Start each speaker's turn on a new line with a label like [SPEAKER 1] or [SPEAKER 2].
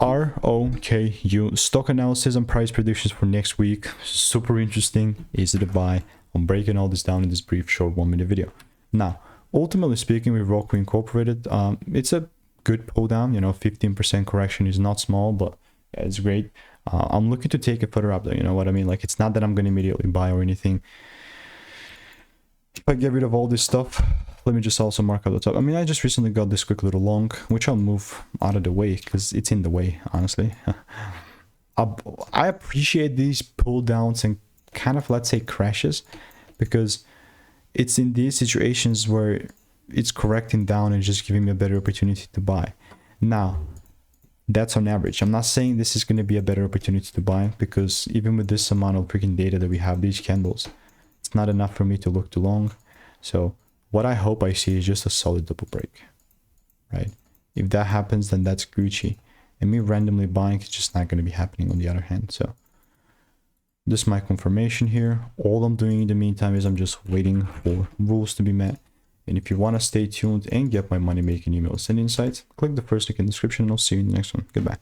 [SPEAKER 1] ROKU stock analysis and price predictions for next week. Super interesting, easy to buy. I'm breaking all this down in this brief short 1-minute video. Now, ultimately speaking, with ROKU Incorporated, it's a good pull down. You know, 15% correction is not small, but yeah, it's great. I'm looking to take it further up though, you know what I mean? Like, it's not that I'm going to immediately buy or anything. If I get rid of all this stuff, let me just also mark out the top. I mean, I just recently got this quick little long, which I'll move out of the way because it's in the way, honestly. I appreciate these pull downs and kind of, let's say, crashes, because it's in these situations where it's correcting down and just giving me a better opportunity to buy. Now, that's on average. I'm not saying this is going to be a better opportunity to buy, because even with this amount of freaking data that we have, these candles, it's not enough for me to look too long. So what I hope I see is just a solid double break, right? If that happens, then that's Gucci. And me randomly buying is just not going to be happening on the other hand. So this is my confirmation here. All I'm doing in the meantime is I'm just waiting for rules to be met. And if you want to stay tuned and get my money making emails and insights, click the first link in the description and I'll see you in the next one. Goodbye.